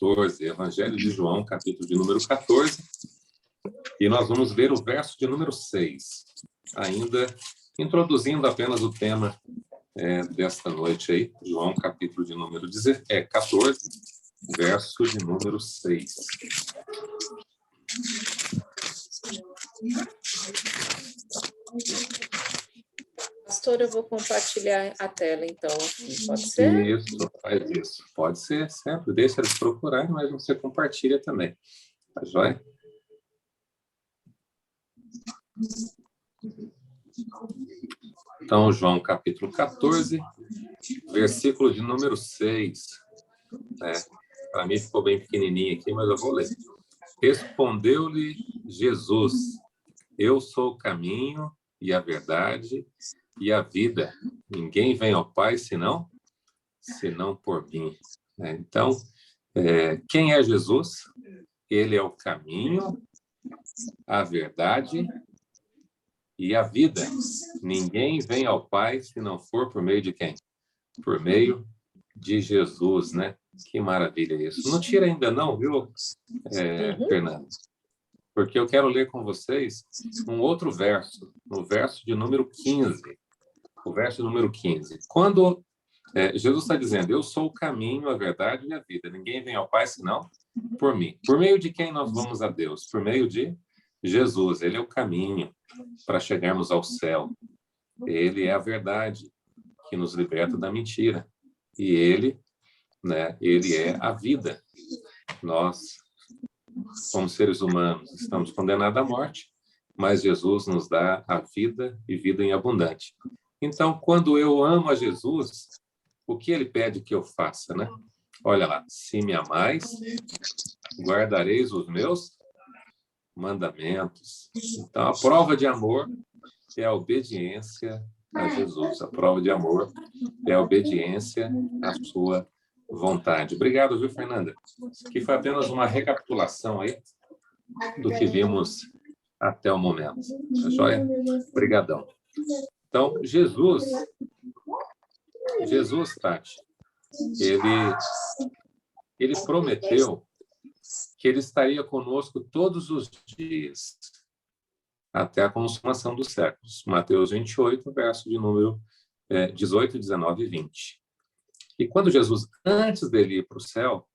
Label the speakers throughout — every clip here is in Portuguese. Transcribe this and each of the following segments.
Speaker 1: 14, Evangelho de João, capítulo de número 14, e nós vamos ver o verso de número 6, ainda introduzindo apenas o tema desta noite aí, João, capítulo de número 14, verso de número 6.
Speaker 2: Pastor, eu vou compartilhar a tela, então, aqui. Pode ser?
Speaker 1: Isso, faz isso. Pode ser, sempre. Deixa eles procurarem, mas você compartilha também. Tá joia? Então, João, capítulo 14, versículo de número 6. Para mim ficou bem pequenininho aqui, mas eu vou ler. Respondeu-lhe Jesus: Eu sou o caminho e a verdade e a vida. Ninguém vem ao Pai senão por mim. Então, quem é Jesus? Ele é o caminho, a verdade e a vida. Ninguém vem ao Pai se não for por meio de quem? Por meio de Jesus, né? Que maravilha isso. Não tira ainda não, viu, Fernando? Porque eu quero ler com vocês um outro verso, no verso de número 15. O verso número 15. Quando Jesus está dizendo, eu sou o caminho, a verdade e a vida. Ninguém vem ao Pai senão por mim. Por meio de quem nós vamos a Deus? Por meio de Jesus. Ele é o caminho para chegarmos ao céu. Ele é a verdade que nos liberta da mentira. E ele é a vida. Nós, como seres humanos, estamos condenados à morte, mas Jesus nos dá a vida e vida em abundante. Então, quando eu amo a Jesus, o que ele pede que eu faça, né? Olha lá, se me amais, guardareis os meus mandamentos. Então, a prova de amor é a obediência a Jesus. A prova de amor é a obediência à sua vontade. Obrigado, viu, Fernanda? Isso aqui foi apenas uma recapitulação aí do que vimos até o momento. Tá joia? Obrigadão. Então, Jesus, Tati, ele prometeu que ele estaria conosco todos os dias, até a consumação dos séculos. Mateus 28, verso de número 18, 19 e 20. E quando Jesus, antes dele ir para o céu,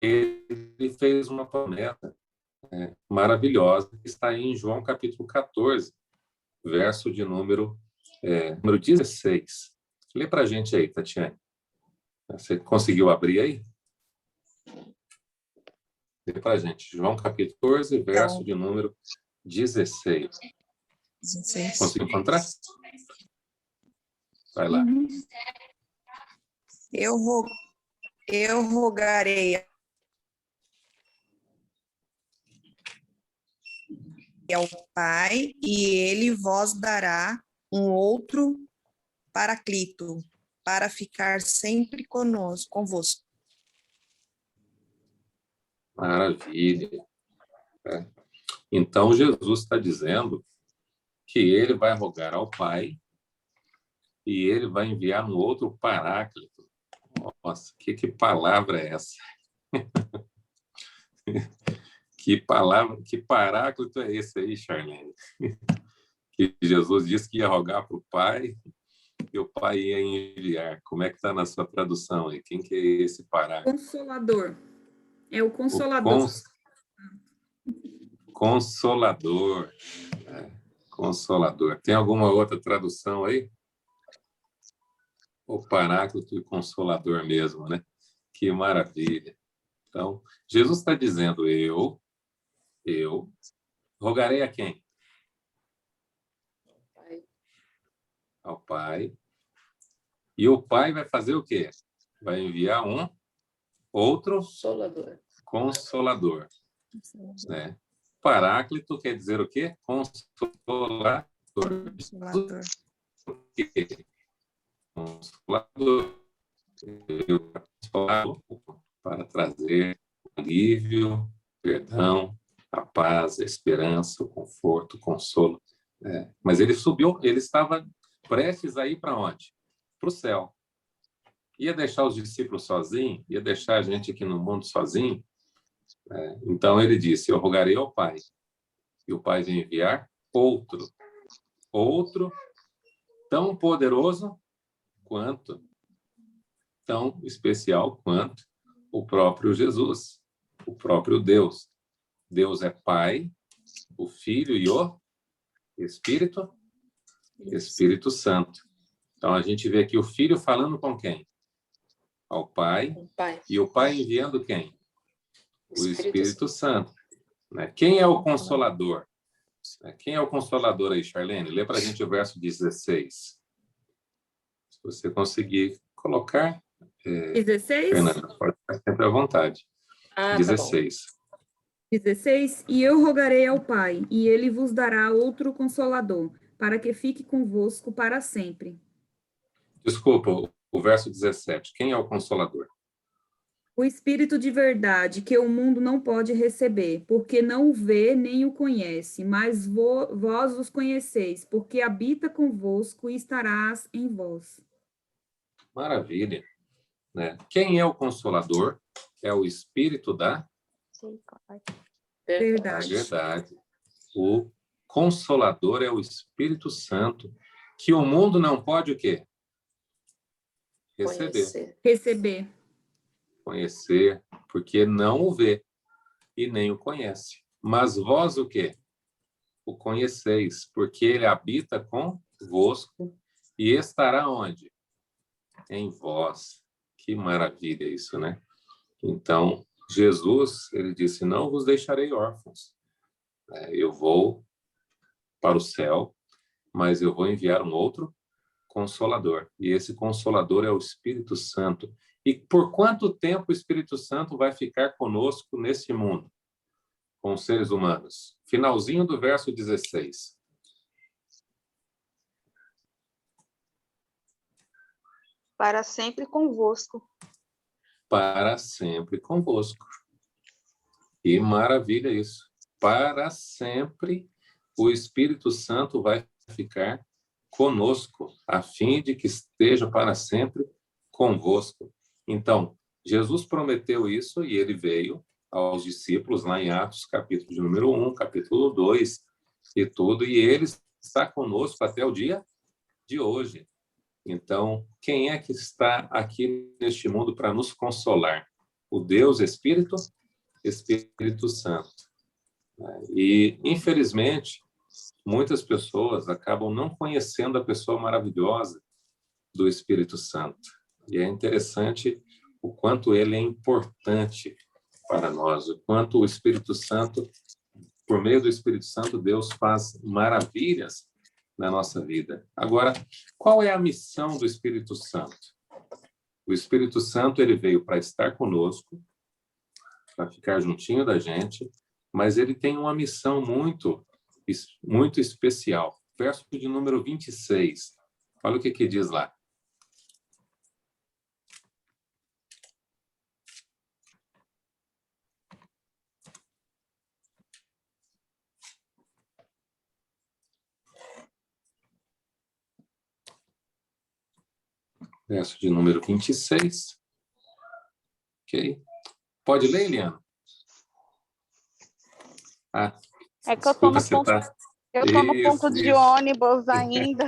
Speaker 1: ele fez uma promessa maravilhosa, que está em João capítulo 14, verso de número 16. Lê para a gente aí, Tatiane. Você conseguiu abrir aí? Lê para a gente. João capítulo 14, verso de número 16.
Speaker 3: 16.
Speaker 1: Conseguiu encontrar? Vai lá.
Speaker 3: Eu rogarei ao Pai, e ele vos dará um outro Paraclito, para ficar sempre convosco.
Speaker 1: Maravilha. Então, Jesus está dizendo que ele vai rogar ao Pai e ele vai enviar um outro Paráclito. Nossa, que palavra é essa? Que Paráclito é esse aí, Charlene? Que Jesus disse que ia rogar para o Pai e o Pai ia enviar. Como é que está na sua tradução aí? Quem que é esse Paráclito?
Speaker 4: Consolador. É o Consolador.
Speaker 1: Consolador. Consolador. Tem alguma outra tradução aí? O Paráclito e Consolador mesmo, né? Que maravilha. Então, Jesus está dizendo, eu rogarei a quem? Ao Pai. E o Pai vai fazer o quê? Vai enviar um outro Consolador. Né? Paráclito quer dizer o quê? Consolador. Consolador. Para trazer alívio, perdão, a paz, a esperança, o conforto, o consolo. Mas ele subiu, ele estava prestes a ir para onde? Para o céu. ia deixar os discípulos sozinhos, ia deixar a gente aqui no mundo sozinho. Então ele disse: eu rogarei ao Pai, e o Pai vai enviar outro tão poderoso quanto, tão especial quanto o próprio Jesus, o próprio Deus. Deus é Pai, o Filho e o Espírito Santo. Então a gente vê aqui o Filho falando com quem? Ao Pai. E o Pai enviando quem? O Espírito Santo. Né? Quem é o Consolador? Quem é o Consolador aí, Charlene? Lê para a gente o verso 16. Se você conseguir colocar,
Speaker 4: 16?
Speaker 1: Fernanda, pode ficar sempre à vontade. 16.
Speaker 2: Tá
Speaker 4: 16. E eu rogarei ao Pai, e ele vos dará outro Consolador, para que fique convosco para sempre.
Speaker 1: Desculpa, o verso 17. Quem é o Consolador?
Speaker 4: O Espírito de verdade, que o mundo não pode receber, porque não o vê nem o conhece, mas vós os conheceis, porque habita convosco e estarás em vós.
Speaker 1: Maravilha. Né? Quem é o Consolador? É o Espírito da verdade. O Consolador é o Espírito Santo, que o mundo não pode o quê?
Speaker 4: Receber.
Speaker 1: Conhecer, porque não o vê e nem o conhece. Mas vós o quê? O conheceis, porque ele habita convosco e estará onde? Em vós. Que maravilha isso, né? Então, Jesus, ele disse: não vos deixarei órfãos. Eu vou para o céu, mas eu vou enviar um outro Consolador. E esse Consolador é o Espírito Santo. E por quanto tempo o Espírito Santo vai ficar conosco nesse mundo, com os seres humanos? Finalzinho do verso 16.
Speaker 5: Para sempre convosco.
Speaker 1: Para sempre convosco. Que maravilha isso. Para sempre o Espírito Santo vai ficar conosco, a fim de que esteja para sempre convosco. Então, Jesus prometeu isso e ele veio aos discípulos lá em Atos, capítulo de número 1, capítulo 2 e tudo, e ele está conosco até o dia de hoje. Então, quem é que está aqui neste mundo para nos consolar? O Deus Espírito Santo. E, infelizmente, muitas pessoas acabam não conhecendo a pessoa maravilhosa do Espírito Santo. E é interessante o quanto ele é importante para nós, o quanto o Espírito Santo, por meio do Espírito Santo, Deus faz maravilhas na nossa vida. Agora, qual é a missão do Espírito Santo? O Espírito Santo, ele veio para estar conosco, para ficar juntinho da gente, mas ele tem uma missão muito especial. Verso de número 26. Olha o que diz lá. Verso de número 26. Ok. Pode ler, Eliana?
Speaker 5: É que eu estou no ponto de ônibus ainda.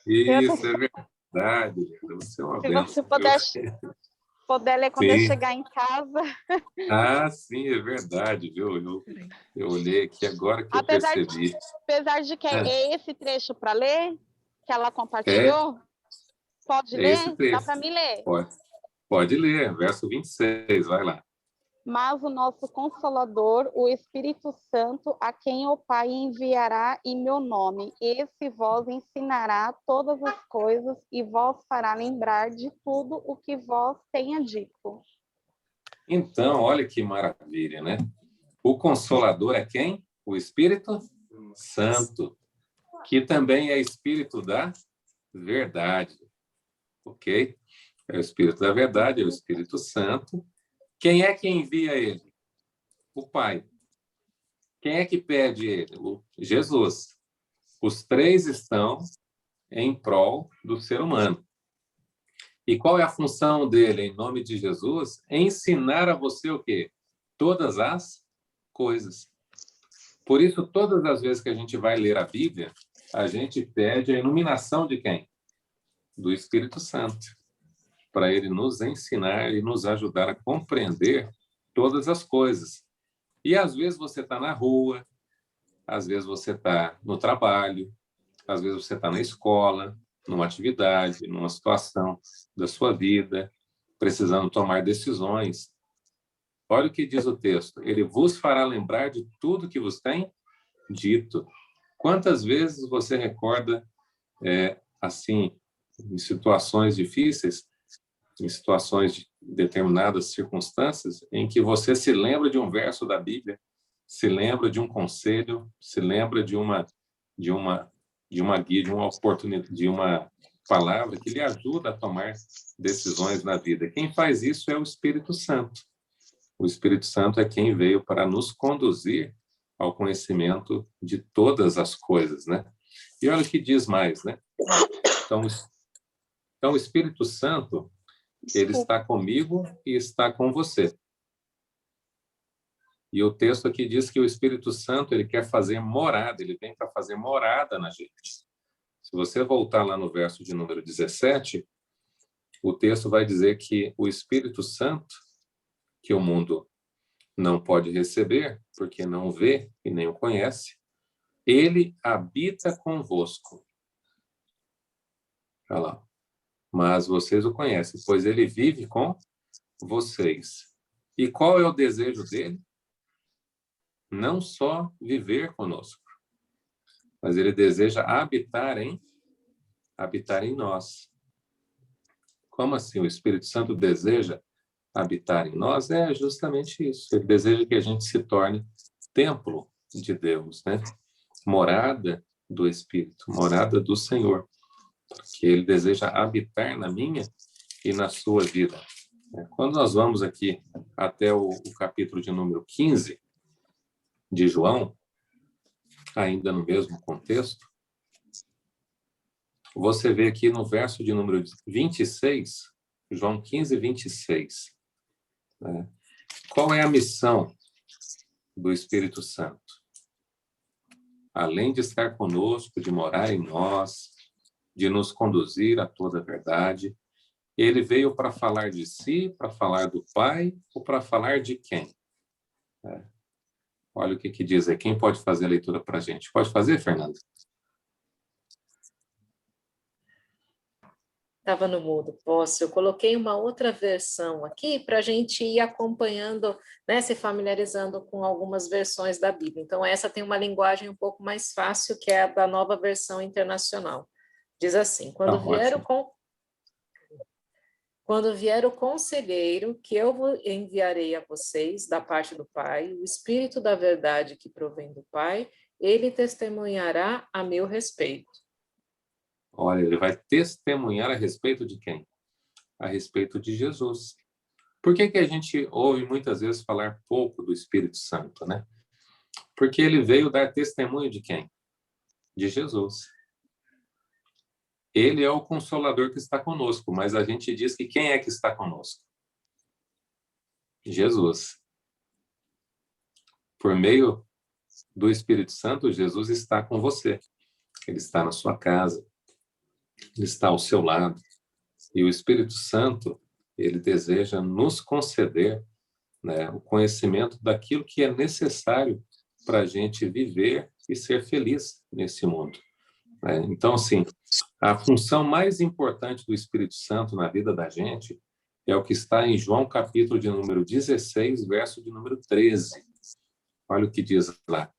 Speaker 1: Isso, é verdade. Você é uma benção.
Speaker 5: Se você puder ler quando eu chegar em casa.
Speaker 1: Sim, é verdade, viu? Eu olhei aqui agora que eu percebi.
Speaker 5: Apesar de que é esse trecho para ler, que ela compartilhou, pode ler? Dá para mim ler?
Speaker 1: Pode ler, verso 26, vai lá.
Speaker 5: Mas o nosso Consolador, o Espírito Santo, a quem o Pai enviará em meu nome, esse vos ensinará todas as coisas e vos fará lembrar de tudo o que vos tenha dito.
Speaker 1: Então, olha que maravilha, né? O Consolador é quem? O Espírito Santo, que também é Espírito da verdade, ok? É o Espírito da verdade, é o Espírito Santo. Quem é que envia ele? O Pai. Quem é que pede ele? Jesus. Os três estão em prol do ser humano. E qual é a função dele, em nome de Jesus? Ensinar a você o quê? Todas as coisas. Por isso, todas as vezes que a gente vai ler a Bíblia, a gente pede a iluminação de quem? Do Espírito Santo, para ele nos ensinar e nos ajudar a compreender todas as coisas. E às vezes você está na rua, às vezes você está no trabalho, às vezes você está na escola, numa atividade, numa situação da sua vida, precisando tomar decisões. Olha o que diz o texto. Ele vos fará lembrar de tudo que vos tem dito. Quantas vezes você recorda, assim, em situações difíceis, em situações de determinadas circunstâncias, em que você se lembra de um verso da Bíblia, se lembra de um conselho, se lembra de uma guia, de uma oportunidade, de uma palavra que lhe ajuda a tomar decisões na vida. Quem faz isso é o Espírito Santo. O Espírito Santo é quem veio para nos conduzir ao conhecimento de todas as coisas, né? E olha o que diz mais, né? Então o Espírito Santo, ele está comigo e está com você. E o texto aqui diz que o Espírito Santo, ele quer fazer morada, ele vem para fazer morada na gente. Se você voltar lá no verso de número 17, o texto vai dizer que o Espírito Santo, que o mundo não pode receber, porque não vê e nem o conhece, ele habita convosco. Olha lá. Mas vocês o conhecem, pois ele vive com vocês. E qual é o desejo dele? Não só viver conosco, mas ele deseja habitar em nós. Como assim? O Espírito Santo deseja habitar em nós? É justamente isso. Ele deseja que a gente se torne templo de Deus, né? Morada do Espírito, morada do Senhor. Porque ele deseja habitar na minha e na sua vida. Quando nós vamos aqui até o capítulo de número 15 de João, ainda no mesmo contexto, você vê aqui no verso de número 26, João 15, 26. Né? Qual é a missão do Espírito Santo? Além de estar conosco, de morar em nós, de nos conduzir a toda a verdade, ele veio para falar de si, para falar do Pai, ou para falar de quem? Olha o que diz aí. Quem pode fazer a leitura para a gente? Pode fazer, Fernanda?
Speaker 2: Estava no mudo, posso. Eu coloquei uma outra versão aqui para a gente ir acompanhando, né, se familiarizando com algumas versões da Bíblia. Então, essa tem uma linguagem um pouco mais fácil, que é a da Nova Versão Internacional. Diz assim: quando vier o conselheiro, que eu enviarei a vocês da parte do Pai, o Espírito da verdade que provém do Pai, ele testemunhará a meu respeito.
Speaker 1: Olha, ele vai testemunhar a respeito de quem? A respeito de Jesus. Por que a gente ouve muitas vezes falar pouco do Espírito Santo, né? Porque ele veio dar testemunho de quem? De Jesus. Ele é o Consolador que está conosco, mas a gente diz que quem é que está conosco? Jesus. Por meio do Espírito Santo, Jesus está com você. Ele está na sua casa. Ele está ao seu lado. E o Espírito Santo, ele deseja nos conceder, né, o conhecimento daquilo que é necessário para a gente viver e ser feliz nesse mundo. Então, assim, a função mais importante do Espírito Santo na vida da gente é o que está em João, capítulo de número 16, verso de número 13. Olha o que diz lá.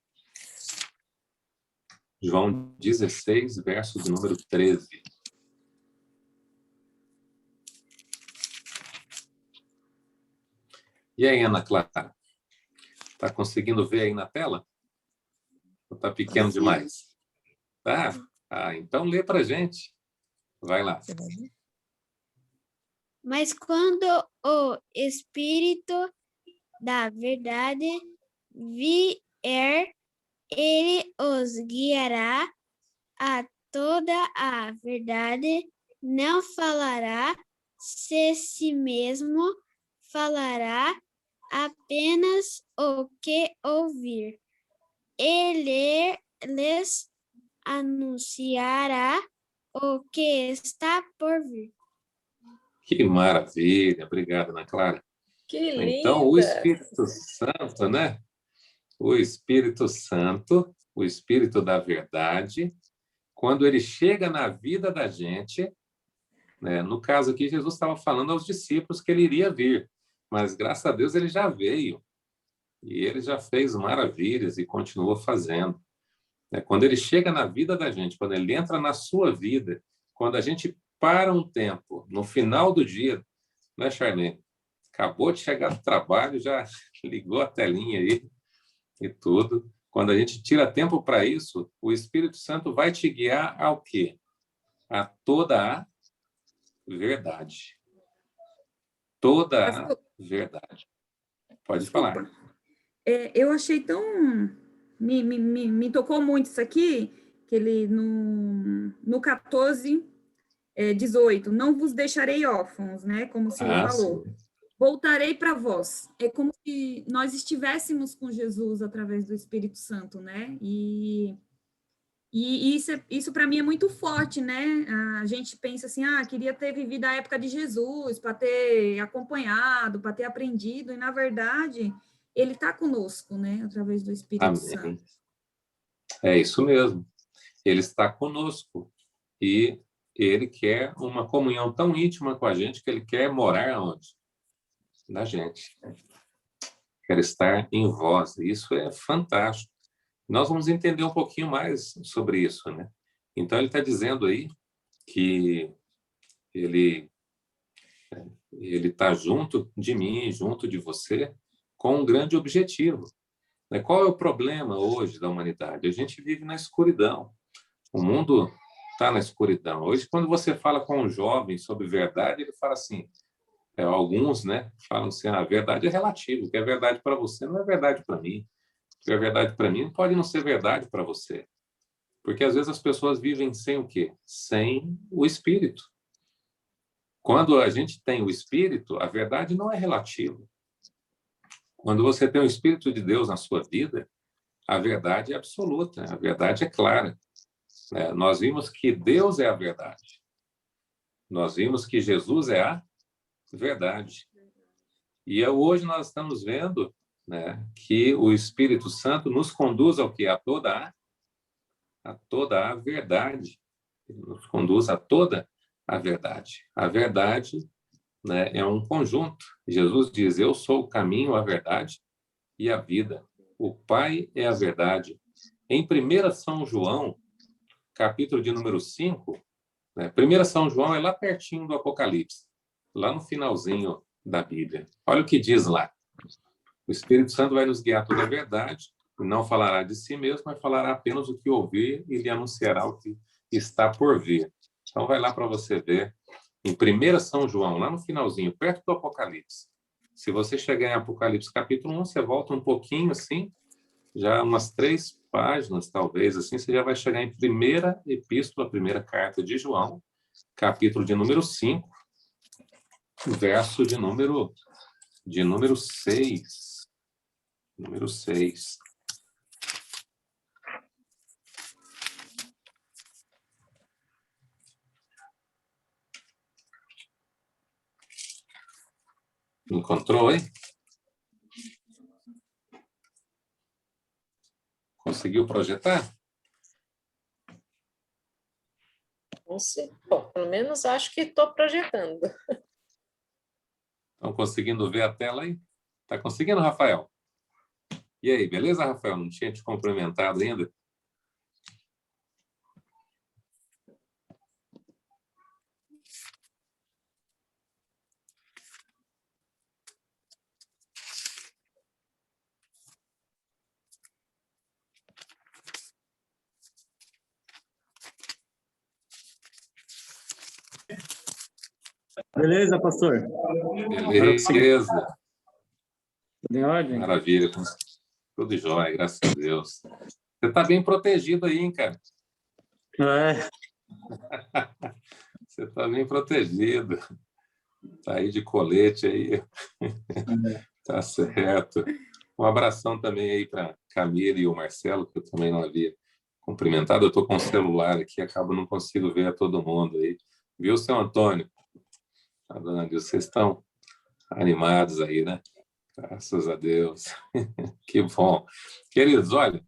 Speaker 1: João 16, verso de número 13. E aí, Ana Clara? Está conseguindo ver aí na tela? Ou está pequeno demais? Tá? Então lê para a gente. Vai lá.
Speaker 6: Mas quando o Espírito da verdade vier, ele os guiará a toda a verdade, não falará se si mesmo falará apenas o que ouvir. Ele lhes anunciará o que está por vir.
Speaker 1: Que maravilha. Obrigado, Ana Clara.
Speaker 2: Que
Speaker 1: Então, o
Speaker 2: linda!
Speaker 1: Espírito Santo, né? O Espírito Santo, o Espírito da verdade, quando ele chega na vida da gente, né? No caso aqui, Jesus estava falando aos discípulos que ele iria vir, mas graças a Deus ele já veio e ele já fez maravilhas e continua fazendo. Né? Quando ele chega na vida da gente, quando ele entra na sua vida, quando a gente para um tempo, no final do dia, né, Charlene? Acabou de chegar do trabalho, já ligou a telinha aí e tudo. Quando a gente tira tempo para isso, o Espírito Santo vai te guiar ao quê? A toda a verdade. Toda a verdade. Pode
Speaker 4: Desculpa.
Speaker 1: falar.
Speaker 4: Eu achei tão... Me tocou muito isso aqui, que ele no 14, 18, não vos deixarei órfãos, né? Como o senhor falou.
Speaker 1: Sim.
Speaker 4: Voltarei para vós. É como se nós estivéssemos com Jesus através do Espírito Santo, né? E isso para mim é muito forte, né? A gente pensa assim, queria ter vivido a época de Jesus, para ter acompanhado, para ter aprendido, e na verdade, ele está conosco, né? Através do Espírito
Speaker 1: Amém.
Speaker 4: Santo.
Speaker 1: É isso mesmo. Ele está conosco e ele quer uma comunhão tão íntima com a gente que ele quer morar onde? Na gente. Quer estar em vós. Isso é fantástico. Nós vamos entender um pouquinho mais sobre isso, né? Então, ele está dizendo aí que ele está junto de mim, junto de você, com um grande objetivo. Né? Qual é o problema hoje da humanidade? A gente vive na escuridão. O mundo está na escuridão. Hoje, quando você fala com um jovem sobre verdade, ele fala assim, alguns, né, falam assim, a verdade é relativa, o que é verdade para você não é verdade para mim. O que é verdade para mim pode não ser verdade para você. Porque às vezes as pessoas vivem sem o quê? Sem o Espírito. Quando a gente tem o Espírito, a verdade não é relativa. Quando você tem o Espírito de Deus na sua vida, a verdade é absoluta, a verdade é clara. Nós vimos que Deus é a verdade. Nós vimos que Jesus é a verdade. E hoje nós estamos vendo, né, que o Espírito Santo nos conduz ao quê? A toda a verdade. Ele nos conduz a toda a verdade. A verdade, né, é um conjunto. Jesus diz, eu sou o caminho, a verdade e a vida. O Pai é a verdade. Em 1 São João, capítulo de número 5, né, 1 São João é lá pertinho do Apocalipse, lá no finalzinho da Bíblia. Olha o que diz lá. O Espírito Santo vai nos guiar a toda a verdade, não falará de si mesmo, mas falará apenas o que ouvir e lhe anunciará o que está por vir. Então, vai lá para você ver, em 1 São João, lá no finalzinho, perto do Apocalipse. Se você chegar em Apocalipse capítulo 1, você volta um pouquinho, assim, já umas 3 páginas, talvez, assim, você já vai chegar em primeira epístola, primeira carta de João, capítulo de número 5, verso de número 6. Número 6. Encontrou, hein? Conseguiu projetar?
Speaker 2: Não sei. Bom, pelo menos acho que estou projetando.
Speaker 1: Estão conseguindo ver a tela aí? Está conseguindo, Rafael? E aí, beleza, Rafael? Não tinha te cumprimentado ainda?
Speaker 7: Beleza, pastor?
Speaker 1: Beleza.
Speaker 7: Tudo em ordem?
Speaker 1: Maravilha. Tudo jóia, graças a Deus. Você está bem protegido aí, hein, cara?
Speaker 7: É,
Speaker 1: Você está bem protegido. Tá aí de colete aí. Tá certo. Um abração também aí para Camila e o Marcelo, que eu também não havia cumprimentado. Eu estou com o celular aqui, acabo não consigo ver a todo mundo aí. Viu, seu Antônio? A dona Gil, vocês estão animados aí, né? Graças a Deus. Que bom. Queridos, olha,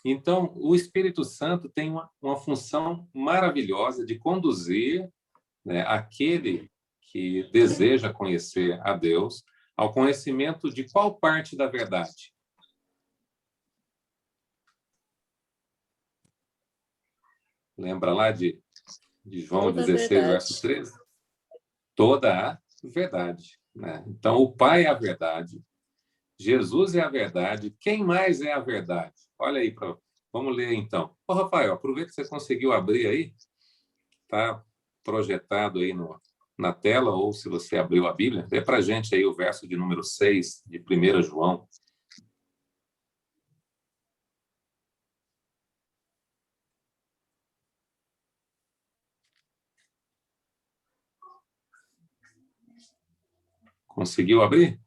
Speaker 1: então, o Espírito Santo tem uma função maravilhosa de conduzir, né, aquele que deseja conhecer a Deus ao conhecimento de qual parte da verdade? Lembra lá de João
Speaker 2: Toda
Speaker 1: 16,
Speaker 2: verdade.
Speaker 1: verso 13? Toda a verdade, né? Então, o Pai é a verdade, Jesus é a verdade, quem mais é a verdade? Olha aí, vamos ler então. Ô, Rafael, aproveita que você conseguiu abrir aí, está projetado aí na tela, ou se você abriu a Bíblia, lê para a gente aí o verso de número 6 de 1 João. Conseguiu abrir?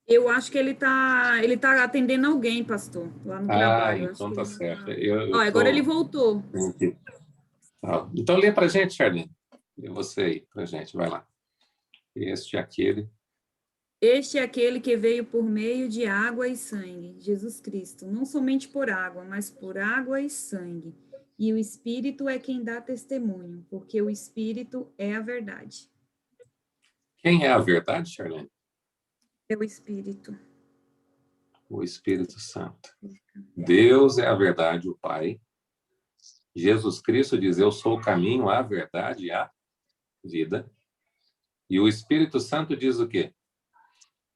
Speaker 4: Eu acho que ele tá atendendo alguém, pastor, lá no trabalho. Eu acho
Speaker 1: Então
Speaker 4: que
Speaker 1: tá
Speaker 4: ele
Speaker 1: certo.
Speaker 4: Ó, agora ele voltou.
Speaker 1: Então lê para a gente, Charlene. Lê você aí para a gente, vai lá. Este é aquele.
Speaker 4: Este é aquele que veio por meio de água e sangue, Jesus Cristo, não somente por água, mas por água e sangue. E o Espírito é quem dá testemunho, porque o Espírito é a verdade.
Speaker 1: Quem é a verdade, Charlene?
Speaker 4: É o Espírito.
Speaker 1: O Espírito Santo. Deus é a verdade, o Pai. Jesus Cristo diz, eu sou o caminho, a verdade e a vida. E o Espírito Santo diz o quê?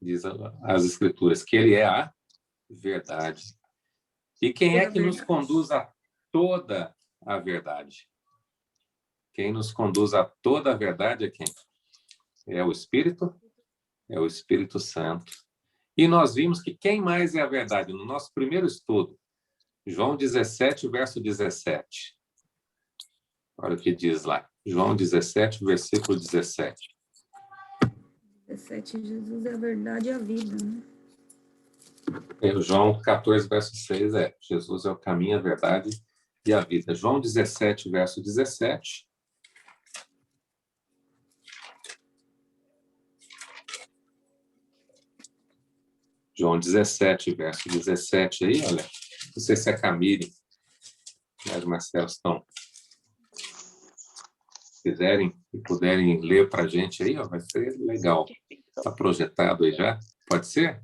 Speaker 1: Diz as Escrituras, que ele é a verdade. E quem é que nos conduz a toda a verdade? Quem nos conduz a toda a verdade é quem? É o Espírito? É o Espírito Santo. E nós vimos que quem mais é a verdade? No nosso primeiro estudo, João 17, verso 17. Olha o que diz lá. João 17, versículo 17.
Speaker 4: 17, Jesus é a verdade e a vida, né?
Speaker 1: João 14, verso 6 Jesus é o caminho, a verdade e a vida. João 17, verso 17. João 17, verso 17 aí, olha. Não sei se a Camille e o Marcelo estão quiserem e puderem ler para a gente aí, ó, vai ser legal. Está projetado aí já? Pode ser?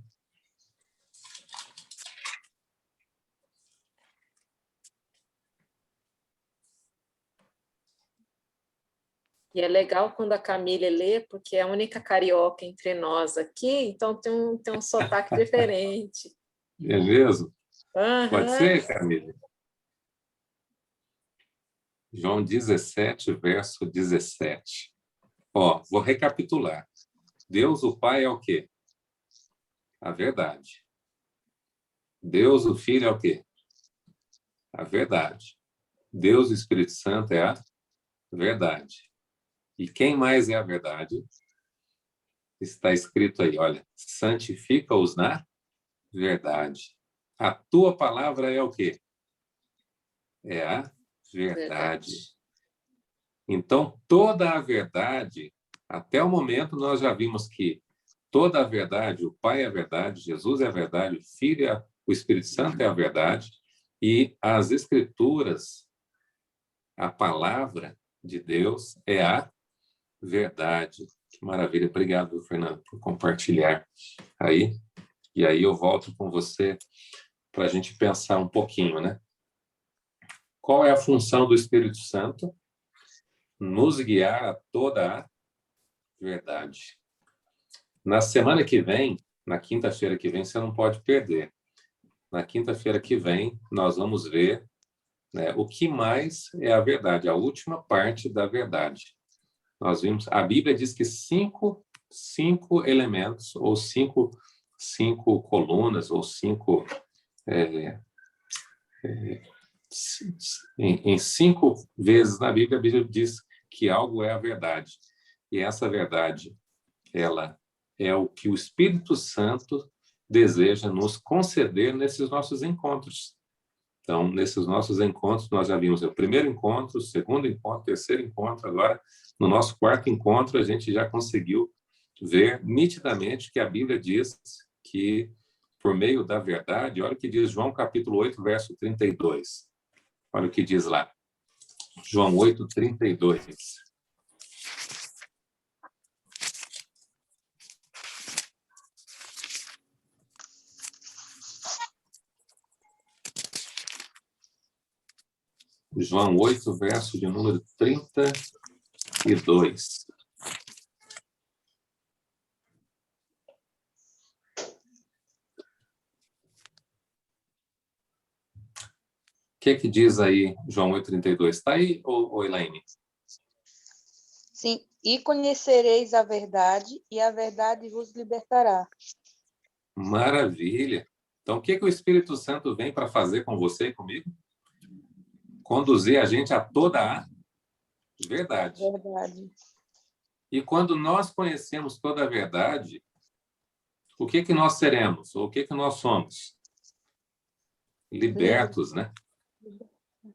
Speaker 2: E é legal quando a Camille lê, porque é a única carioca entre nós aqui, então tem um sotaque diferente.
Speaker 1: É mesmo?
Speaker 2: Uhum.
Speaker 1: Pode ser, Camille? João 17, verso 17. Ó, vou recapitular. Deus, o Pai, é o quê? A verdade. Deus, o Filho, é o quê? A verdade. Deus, o Espírito Santo, é a verdade. E quem mais é a verdade? Está escrito aí, olha, santifica-os na verdade. A tua palavra é o quê? É a verdade. Então, toda a verdade, até o momento nós já vimos que toda a verdade, o Pai é a verdade, Jesus é a verdade, o Filho, o Espírito Santo é a verdade, e as Escrituras, a palavra de Deus é a verdade. Que maravilha. Obrigado, Fernando, por compartilhar aí. E aí eu volto com você para a gente pensar um pouquinho, né? Qual é a função do Espírito Santo? Nos guiar a toda a verdade. Na semana que vem, na quinta-feira que vem, você não pode perder. Na quinta-feira que vem, nós vamos ver, né, o que mais é a verdade, a última parte da verdade. Nós vimos, a Bíblia diz que cinco elementos, ou cinco colunas, ou em 5 vezes na Bíblia diz que algo é a verdade. E essa verdade, ela é o que o Espírito Santo deseja nos conceder nesses nossos encontros. Então, nesses nossos encontros, nós já vimos o primeiro encontro, o segundo encontro, o terceiro encontro. Agora, no nosso quarto encontro, a gente já conseguiu ver nitidamente que a Bíblia diz que, por meio da verdade, olha o que diz João capítulo 8, verso 32. Olha o que diz lá. João 8, 32. João 8, verso de número 32. O que diz aí João 8, 32? Está aí, ou Elaine?
Speaker 8: Sim, e conhecereis a verdade, e a verdade vos libertará.
Speaker 1: Maravilha! Então, o que o Espírito Santo vem para fazer com você e comigo? Conduzir a gente a toda a verdade.
Speaker 8: Verdade.
Speaker 1: E quando nós conhecemos toda a verdade, o que nós seremos? Ou o que nós somos? Libertos, né?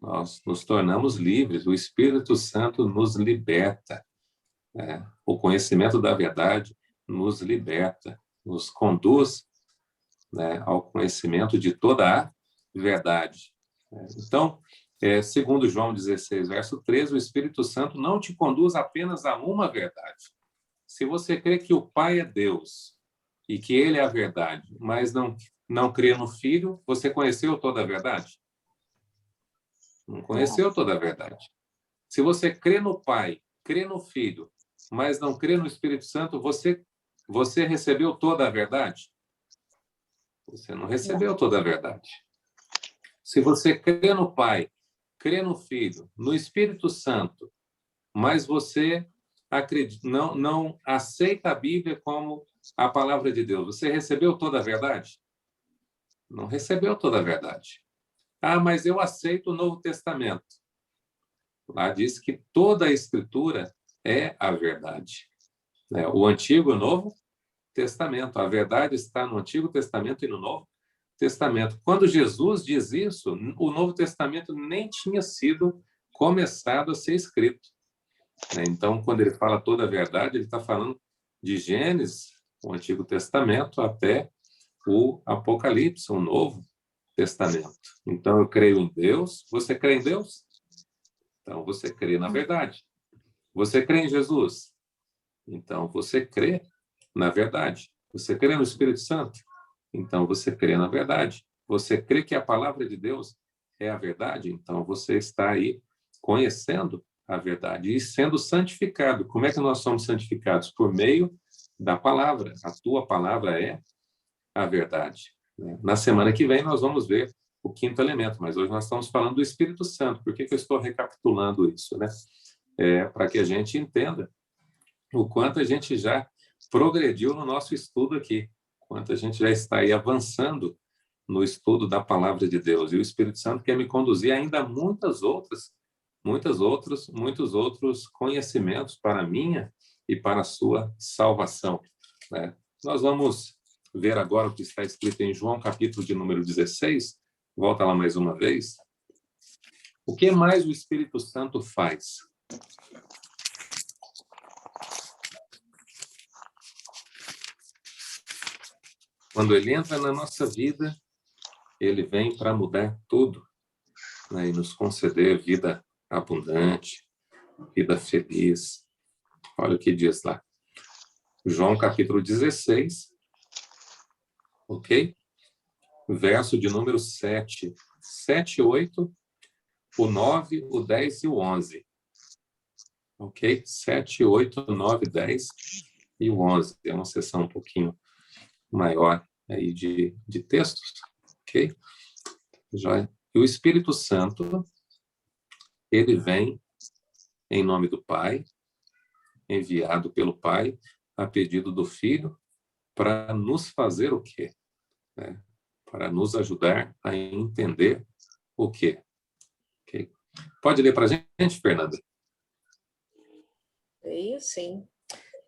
Speaker 1: Nós nos tornamos livres. O Espírito Santo nos liberta. O conhecimento da verdade nos liberta, nos conduz, né, ao conhecimento de toda a verdade. Então, segundo João 16, verso 13, o Espírito Santo não te conduz apenas a uma verdade. Se você crê que o Pai é Deus e que Ele é a verdade, mas não crê no Filho, você conheceu toda a verdade? Não conheceu toda a verdade. Se você crê no Pai, crê no Filho, mas não crê no Espírito Santo, você recebeu toda a verdade? Você não recebeu toda a verdade. Se você crê no Pai, crê no Filho, no Espírito Santo, mas você não aceita a Bíblia como a palavra de Deus, você recebeu toda a verdade? Não recebeu toda a verdade. Ah, mas eu aceito o Novo Testamento. Lá diz que toda a Escritura é a verdade. O Antigo e o Novo Testamento. A verdade está no Antigo Testamento e no Novo Testamento. Quando Jesus diz isso, o Novo Testamento nem tinha sido começado a ser escrito. Então, quando ele fala toda a verdade, ele está falando de Gênesis, o Antigo Testamento, até o Apocalipse, o Novo Testamento. Então, eu creio em Deus. Você crê em Deus? Então, você crê na verdade. Você crê em Jesus? Então, você crê na verdade. Você crê no Espírito Santo? Então, você crê na verdade. Você crê que a palavra de Deus é a verdade? Então, você está aí conhecendo a verdade e sendo santificado. Como é que nós somos santificados? Por meio da palavra. A tua palavra é a verdade. Na semana que vem, nós vamos ver o quinto elemento, mas hoje nós estamos falando do Espírito Santo. Por que eu estou recapitulando isso, né? Para que a gente entenda o quanto a gente já progrediu no nosso estudo aqui, quanto a gente já está aí avançando no estudo da palavra de Deus. E o Espírito Santo quer me conduzir ainda a muitos outros conhecimentos para a minha e para a sua salvação. Nós vamos ver agora o que está escrito em João, capítulo de número 16. Volta lá mais uma vez. O que mais o Espírito Santo faz? Quando ele entra na nossa vida, ele vem para mudar tudo, e nos conceder vida abundante, vida feliz. Olha o que diz lá. João capítulo 16, ok? Verso de número 7. 7, 8, o 9, o 10 e o 11. Ok? 7, 8, 9, 10 e o 11. É uma sessão um pouquinho maior aí de textos, ok? Joia. E o Espírito Santo, ele vem em nome do Pai, enviado pelo Pai, a pedido do Filho, para nos fazer o quê? Para nos ajudar a entender o quê? Okay. Pode ler para a gente, Fernanda?
Speaker 2: Leio, sim.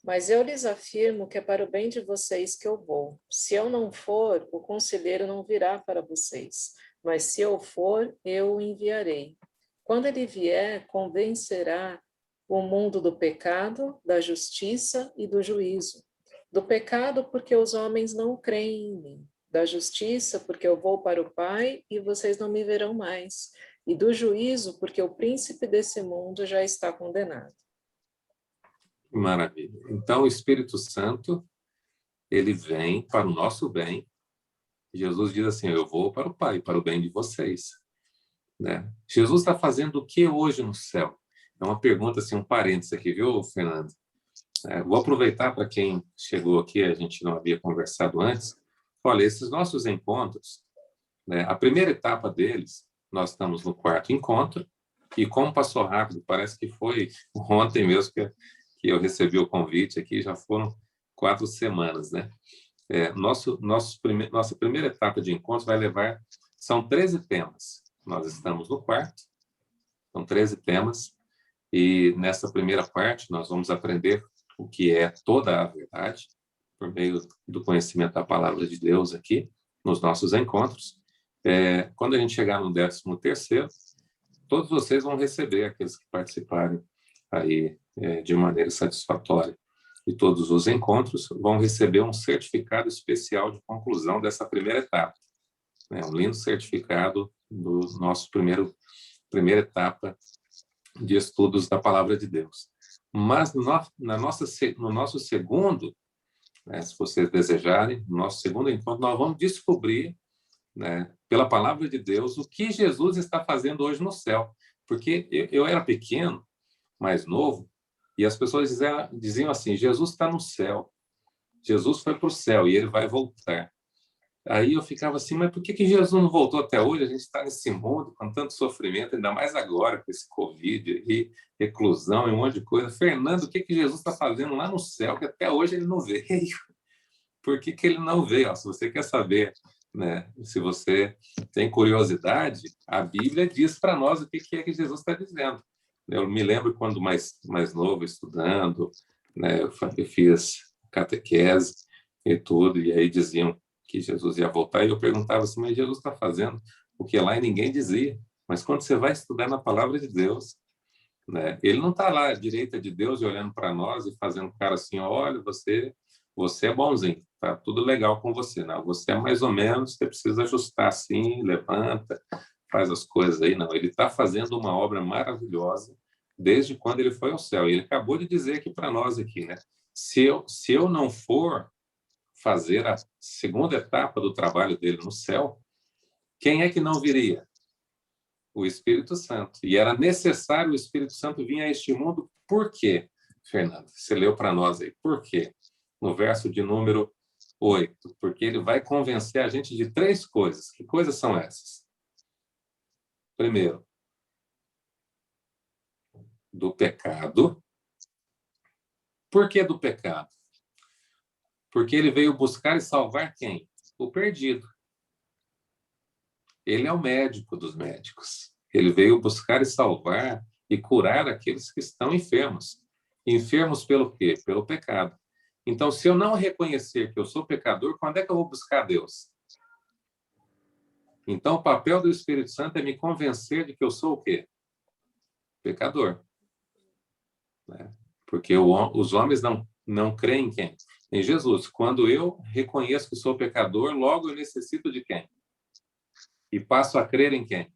Speaker 2: Mas eu lhes afirmo que é para o bem de vocês que eu vou. Se eu não for, o conselheiro não virá para vocês. Mas se eu for, eu o enviarei. Quando ele vier, convencerá o mundo do pecado, da justiça e do juízo. Do pecado, porque os homens não creem em mim. Da justiça, porque eu vou para o Pai e vocês não me verão mais. E do juízo, porque o príncipe desse mundo já está condenado.
Speaker 1: Maravilha. Então, o Espírito Santo, ele vem para o nosso bem. Jesus diz assim, eu vou para o Pai, para o bem de vocês. Né? Jesus está fazendo o que hoje no céu? É uma pergunta, assim, um parênteses aqui, viu, Fernando? Vou aproveitar para quem chegou aqui, a gente não havia conversado antes. Olha, esses nossos encontros, né, a primeira etapa deles, nós estamos no 4º encontro, e como passou rápido, parece que foi ontem mesmo que eu recebi o convite aqui, já foram 4 semanas, né? Nossa primeira etapa de encontro vai levar, são 13 temas. Nós estamos no 4º, são 13 temas, e nessa primeira parte nós vamos aprender o que é toda a verdade, por meio do conhecimento da palavra de Deus aqui, nos nossos encontros. Quando a gente chegar no 13º, todos vocês vão receber, aqueles que participarem aí de maneira satisfatória, e todos os encontros vão receber um certificado especial de conclusão dessa primeira etapa. Um lindo certificado do nosso primeira etapa de estudos da palavra de Deus. Mas no nosso segundo, né, se vocês desejarem, no nosso segundo encontro, nós vamos descobrir, né, pela palavra de Deus, o que Jesus está fazendo hoje no céu. Porque eu era pequeno, mais novo, e as pessoas diziam assim, Jesus está no céu, Jesus foi para o céu e ele vai voltar. Aí eu ficava assim, mas por que Jesus não voltou até hoje? A gente está nesse mundo com tanto sofrimento, ainda mais agora com esse Covid e reclusão e um monte de coisa. Fernando, o que Jesus está fazendo lá no céu, que até hoje ele não veio? Por que ele não veio? Se você quer saber, né, se você tem curiosidade, a Bíblia diz para nós o que é que Jesus está dizendo. Eu me lembro quando mais novo, estudando, né, eu fiz catequese e tudo, e aí diziam que Jesus ia voltar, e eu perguntava assim, mas Jesus está fazendo o que lá e ninguém dizia. Mas quando você vai estudar na palavra de Deus, né, ele não está lá à direita de Deus e olhando para nós e fazendo cara assim, olha, você é bonzinho, tá tudo legal com você. Não, você é mais ou menos, você precisa ajustar assim, levanta, faz as coisas aí. Não, ele está fazendo uma obra maravilhosa desde quando ele foi ao céu. E ele acabou de dizer aqui para nós aqui, né? Se eu não for fazer a segunda etapa do trabalho dele no céu, quem é que não viria? O Espírito Santo. E era necessário o Espírito Santo vir a este mundo. Por quê, Fernando? Você leu para nós aí. Por quê? No verso de número 8. Porque ele vai convencer a gente de 3 coisas. Que coisas são essas? Primeiro, do pecado. Por que do pecado? Porque ele veio buscar e salvar quem? O perdido. Ele é o médico dos médicos. Ele veio buscar e salvar e curar aqueles que estão enfermos. Enfermos pelo quê? Pelo pecado. Então, se eu não reconhecer que eu sou pecador, quando é que eu vou buscar Deus? Então, o papel do Espírito Santo é me convencer de que eu sou o quê? Pecador. Né? Porque os homens não creem em quem? Em Jesus. Quando eu reconheço que sou pecador, logo eu necessito de quem? E passo a crer em quem?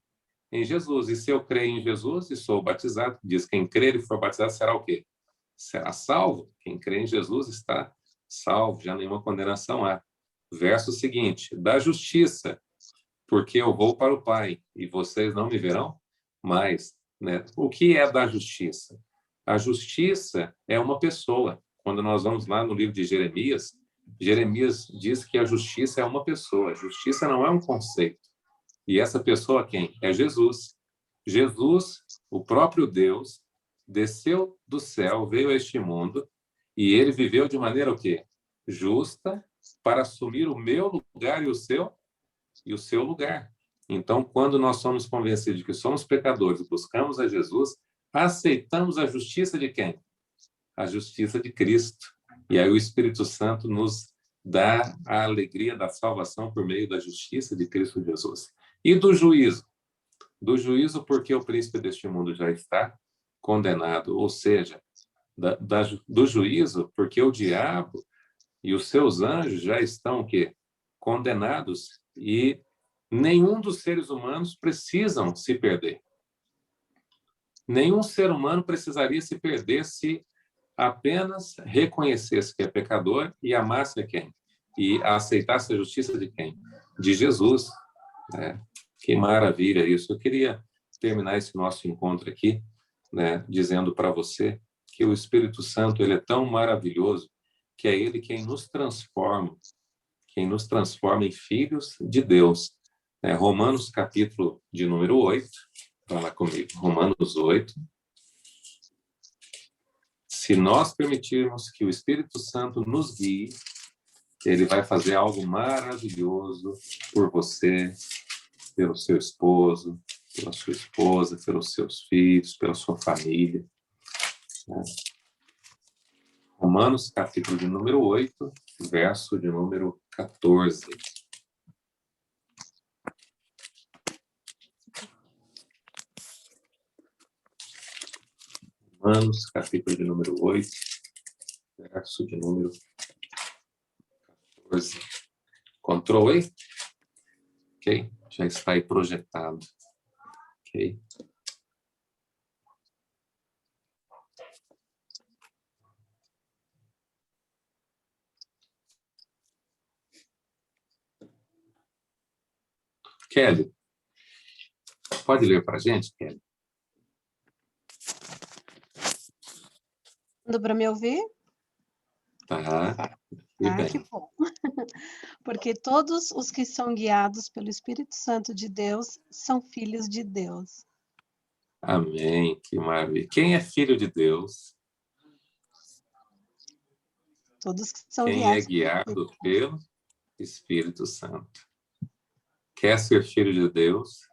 Speaker 1: Em Jesus. E se eu creio em Jesus e sou batizado, diz quem crer e for batizado será o quê? Será salvo. Quem crê em Jesus está salvo, já nenhuma condenação há. Verso seguinte, da justiça, porque eu vou para o Pai e vocês não me verão mais. Né? O que é da justiça? A justiça é uma pessoa. Quando nós vamos lá no livro de Jeremias, Jeremias diz que a justiça é uma pessoa. A justiça não é um conceito. E essa pessoa quem? É Jesus. Jesus, o próprio Deus, desceu do céu, veio a este mundo, e ele viveu de maneira o quê? Justa, para assumir o meu lugar e o seu lugar. Então, quando nós somos convencidos de que somos pecadores, buscamos a Jesus, aceitamos a justiça de quem? A justiça de Cristo. E aí o Espírito Santo nos dá a alegria da salvação por meio da justiça de Cristo Jesus. E do juízo? Do juízo porque o príncipe deste mundo já está condenado, ou seja, do juízo porque o diabo e os seus anjos já estão o quê? Condenados, e nenhum dos seres humanos precisam se perder. Nenhum ser humano precisaria se perder se apenas reconhecesse que é pecador e amasse a quem? E aceitasse a justiça de quem? De Jesus. Né? Que maravilha isso. Eu queria terminar esse nosso encontro aqui, né, dizendo para você que o Espírito Santo ele é tão maravilhoso que é ele quem nos transforma em filhos de Deus. Romanos capítulo de número 8, vai lá comigo, Romanos 8. Se nós permitirmos que o Espírito Santo nos guie, ele vai fazer algo maravilhoso por você, pelo seu esposo, pela sua esposa, pelos seus filhos, pela sua família. Romanos, capítulo de número 8, verso de número 14. Romanos, capítulo de número 8, verso de número 14. Encontrou aí? Ok? Já está aí projetado. Ok? Kelly, pode ler para a gente, Kelly?
Speaker 9: Dando para me ouvir?
Speaker 1: Tá. E bem.
Speaker 9: Que bom. Porque todos os que são guiados pelo Espírito Santo de Deus são filhos de Deus.
Speaker 1: Amém, que maravilha. Quem é filho de Deus?
Speaker 9: Todos que são
Speaker 1: Quem
Speaker 9: guiados.
Speaker 1: é guiado pelo Espírito Santo. Quer ser filho de Deus?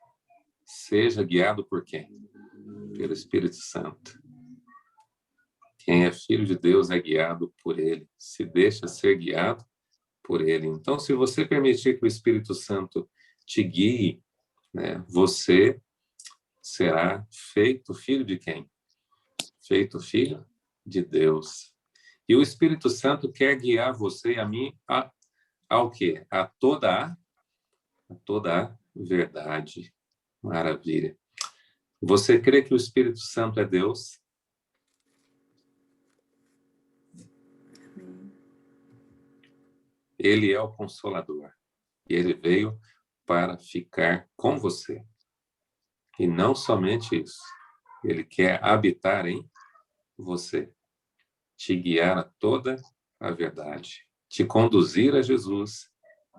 Speaker 1: Seja guiado por quem? Pelo Espírito Santo. Quem é filho de Deus é guiado por ele. Se deixa ser guiado por ele. Então, se você permitir que o Espírito Santo te guie, né, você será feito filho de quem? Feito filho de Deus. E o Espírito Santo quer guiar você e a mim ao quê? A toda a verdade. Maravilha. Você crê que o Espírito Santo é Deus? Ele é o Consolador. E ele veio para ficar com você. E não somente isso. Ele quer habitar em você. Te guiar a toda a verdade. Te conduzir a Jesus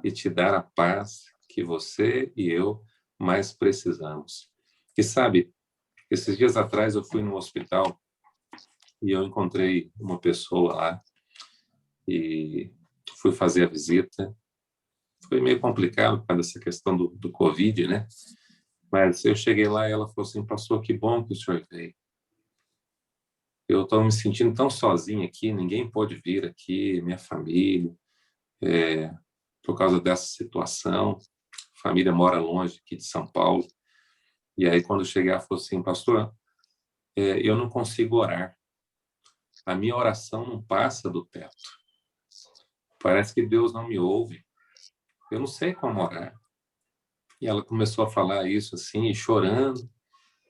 Speaker 1: e te dar a paz que você e eu mais precisamos. E sabe, esses dias atrás eu fui no hospital e eu encontrei uma pessoa lá e fui fazer a visita. Foi meio complicado por causa dessa questão do Covid, né? Mas eu cheguei lá e ela falou assim, pastor, que bom que o senhor veio. Eu estou me sentindo tão sozinha aqui, ninguém pôde vir aqui, minha família, por causa dessa situação. A família mora longe aqui de São Paulo. E aí, quando eu cheguei, ela falou assim, pastor, eu não consigo orar. A minha oração não passa do teto. Parece que Deus não me ouve. Eu não sei como orar. E ela começou a falar isso assim, e chorando,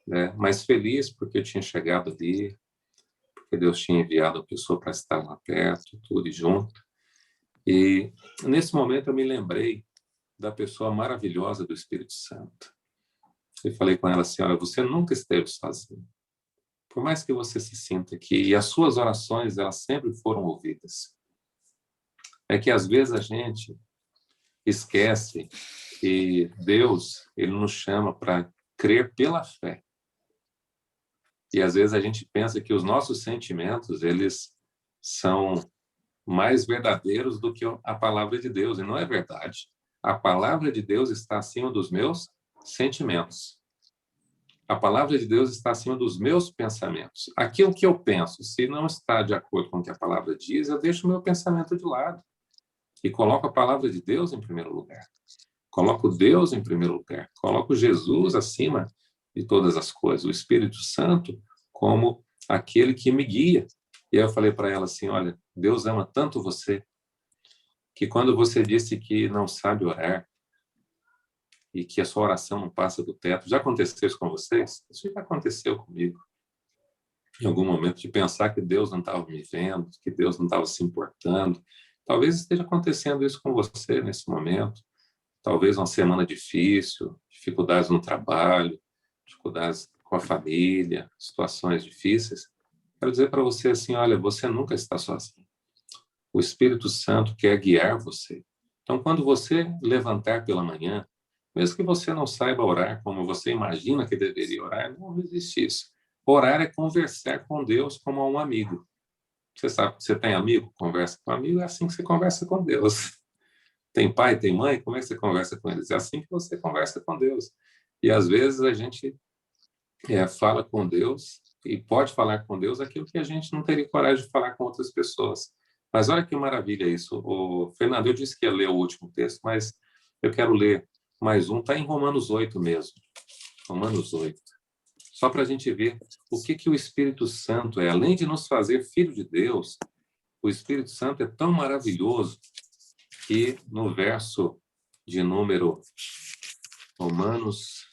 Speaker 1: né? Mas feliz porque eu tinha chegado ali, porque Deus tinha enviado a pessoa para estar lá perto, tudo e junto. E nesse momento eu me lembrei da pessoa maravilhosa do Espírito Santo. Eu falei com ela assim, olha, você nunca esteve sozinho. Por mais que você se sinta aqui, e as suas orações, elas sempre foram ouvidas. É que às vezes a gente esquece que Deus, ele nos chama para crer pela fé. E às vezes a gente pensa que os nossos sentimentos, eles são mais verdadeiros do que a palavra de Deus, e não é verdade. A palavra de Deus está acima dos meus sentimentos. A palavra de Deus está acima dos meus pensamentos. Aquilo que eu penso, se não está de acordo com o que a palavra diz, eu deixo o meu pensamento de lado e coloco a palavra de Deus em primeiro lugar. Coloco Deus em primeiro lugar. Coloco Jesus acima de todas as coisas. O Espírito Santo como aquele que me guia. E aí eu falei para ela assim, olha, Deus ama tanto você que quando você disse que não sabe orar e que a sua oração não passa do teto, já aconteceu isso com vocês? Isso já aconteceu comigo. Em algum momento de pensar que Deus não estava me vendo, que Deus não estava se importando. Talvez esteja acontecendo isso com você nesse momento. Talvez uma semana difícil, dificuldades no trabalho, dificuldades com a família, situações difíceis. Quero dizer para você assim, olha, você nunca está sozinho. O Espírito Santo quer guiar você. Então, quando você levantar pela manhã, mesmo que você não saiba orar como você imagina que deveria orar, não existe isso. Orar é conversar com Deus como um amigo. Você sabe que você tem amigo, conversa com amigo, é assim que você conversa com Deus. Tem pai, tem mãe, como é que você conversa com eles? É assim que você conversa com Deus. E às vezes a gente fala com Deus e pode falar com Deus aquilo que a gente não teria coragem de falar com outras pessoas. Mas olha que maravilha isso. O Fernando, eu disse que ia ler o último texto, mas eu quero ler mais um. Está em Romanos 8 mesmo. Romanos 8. Só para a gente ver o que o Espírito Santo é. Além de nos fazer filho de Deus, o Espírito Santo é tão maravilhoso que no verso de número Romanos,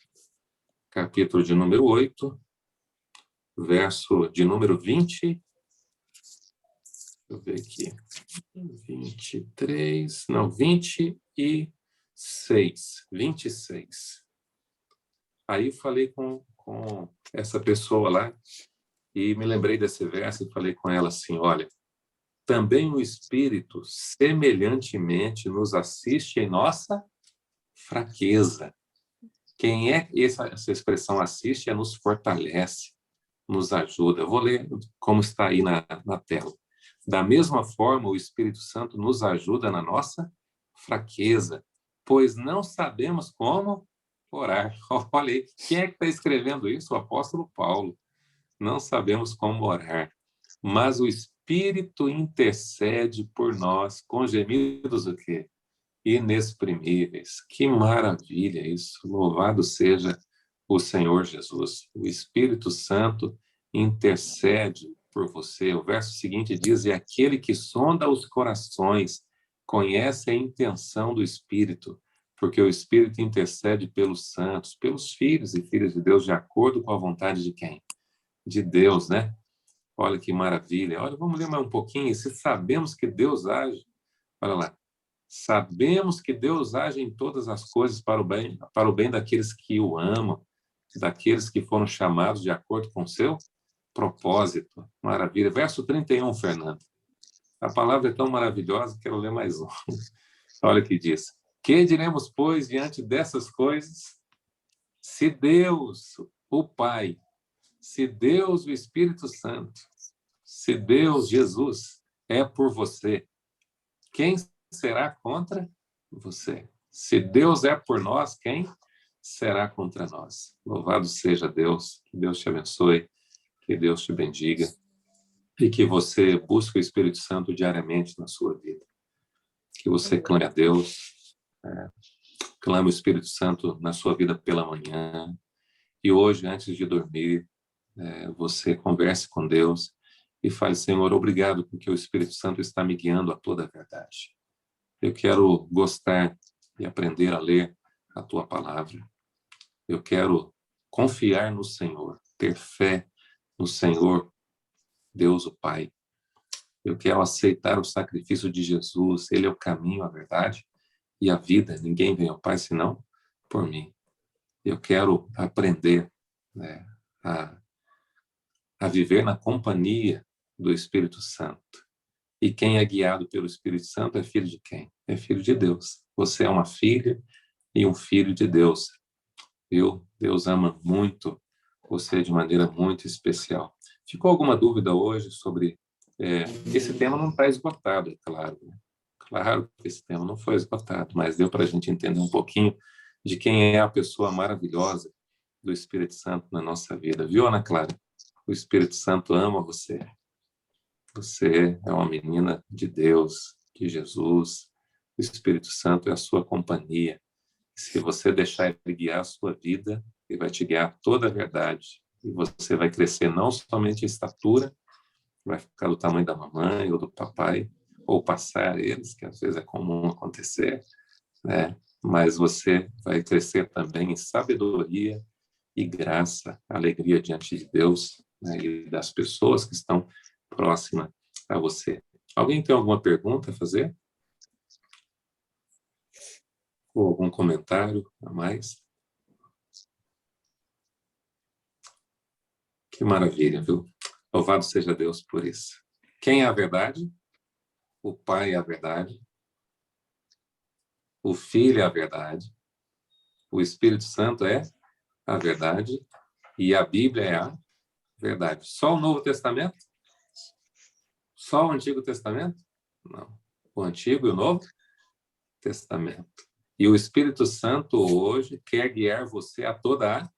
Speaker 1: capítulo de número 8, verso de número 20, deixa eu ver aqui, 26. Aí eu falei com essa pessoa lá e me lembrei desse verso e falei com ela assim, olha, também o Espírito semelhantemente nos assiste em nossa fraqueza. Quem é essa expressão assiste nos fortalece, nos ajuda. Eu vou ler como está aí na tela. Da mesma forma, o Espírito Santo nos ajuda na nossa fraqueza, pois não sabemos como orar. Olha aí, quem é que está escrevendo isso? O apóstolo Paulo. Não sabemos como orar, mas o Espírito intercede por nós com gemidos o quê? Inexprimíveis. Que maravilha isso. Louvado seja o Senhor Jesus. O Espírito Santo intercede por você. O verso seguinte diz, é aquele que sonda os corações, conhece a intenção do Espírito, porque o Espírito intercede pelos santos, pelos filhos e filhas de Deus, de acordo com a vontade de quem? De Deus, né? Olha que maravilha. Olha, vamos ler mais um pouquinho. Se sabemos que Deus age, olha lá, sabemos que Deus age em todas as coisas para o bem daqueles que o amam, daqueles que foram chamados de acordo com o seu propósito. Maravilha. Verso 31, Fernando. A palavra é tão maravilhosa, quero ler mais um. Olha o que diz. Que diremos, pois, diante dessas coisas? Se Deus, o Pai, se Deus, o Espírito Santo, se Deus, Jesus, é por você, quem será contra você? Se Deus é por nós, quem será contra nós? Louvado seja Deus, que Deus te abençoe, que Deus te bendiga e que você busque o Espírito Santo diariamente na sua vida. Que você clame a Deus, clame o Espírito Santo na sua vida pela manhã e hoje, antes de dormir, você converse com Deus e fale, Senhor, obrigado porque o Espírito Santo está me guiando a toda a verdade. Eu quero gostar e aprender a ler a Tua palavra. Eu quero confiar no Senhor, ter fé no Senhor, Deus o Pai. Eu quero aceitar o sacrifício de Jesus. Ele é o caminho, a verdade e a vida. Ninguém vem ao Pai senão por mim. Eu quero aprender, a viver na companhia do Espírito Santo. E quem é guiado pelo Espírito Santo é filho de quem? É filho de Deus. Você é uma filha e um filho de Deus. Viu? Deus ama muito você de maneira muito especial. Ficou alguma dúvida hoje sobre... esse tema não está esgotado, é claro. Né? Claro que esse tema não foi esgotado, mas deu para a gente entender um pouquinho de quem é a pessoa maravilhosa do Espírito Santo na nossa vida. Viu, Ana Clara? O Espírito Santo ama você. Você é uma menina de Deus, de Jesus. O Espírito Santo é a sua companhia. Se você deixar ele guiar a sua vida, ele vai te guiar toda a verdade. E você vai crescer não somente em estatura, vai ficar do tamanho da mamãe ou do papai, ou passar eles, que às vezes é comum acontecer, né? Mas você vai crescer também em sabedoria e graça, alegria diante de Deus, né? E das pessoas que estão próximas a você. Alguém tem alguma pergunta a fazer? Ou algum comentário a mais? Que maravilha, viu? Louvado seja Deus por isso. Quem é a verdade? O Pai é a verdade. O Filho é a verdade. O Espírito Santo é a verdade. E a Bíblia é a verdade. Só o Novo Testamento? Só o Antigo Testamento? Não. O Antigo e o Novo Testamento. E o Espírito Santo hoje quer guiar você a toda a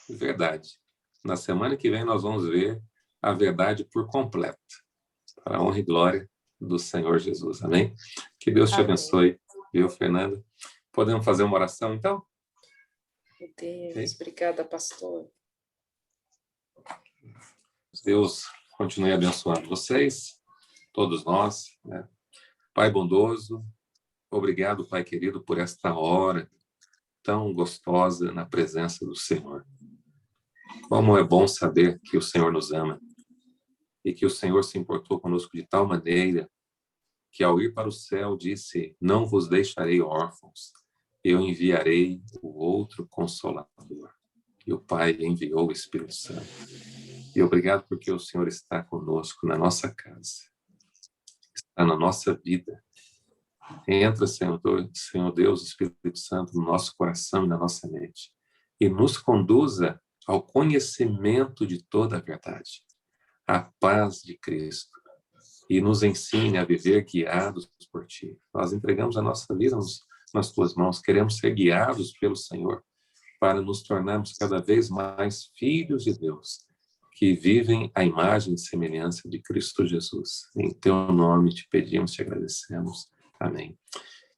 Speaker 1: verdade. Na semana que vem nós vamos ver a verdade por completo. Para a honra e glória do Senhor Jesus. Amém? Que Deus te
Speaker 2: Amém.
Speaker 1: abençoe. Viu, Fernanda? Podemos fazer uma oração, então?
Speaker 2: Meu Deus,
Speaker 1: Ok.
Speaker 2: obrigada, pastor.
Speaker 1: Deus continue abençoando vocês, todos nós, né? Pai bondoso, obrigado, Pai querido, por esta hora tão gostosa na presença do Senhor. Como é bom saber que o Senhor nos ama e que o Senhor se importou conosco de tal maneira que, ao ir para o céu, disse: não vos deixarei órfãos, eu enviarei o outro Consolador. E o Pai enviou o Espírito Santo. E obrigado porque o Senhor está conosco na nossa casa, está na nossa vida. Entra, Senhor Deus, Espírito Santo, no nosso coração e na nossa mente e nos conduza ao conhecimento de toda a verdade, à paz de Cristo, e nos ensine a viver guiados por Ti. Nós entregamos a nossa vida nas Tuas mãos, queremos ser guiados pelo Senhor para nos tornarmos cada vez mais filhos de Deus, que vivem a imagem e semelhança de Cristo Jesus. Em Teu nome te pedimos, te agradecemos. Amém.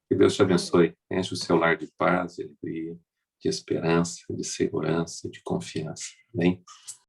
Speaker 1: Que Deus te abençoe. Enche o seu lar de paz, de alegria, de esperança, de segurança, de confiança. Amém.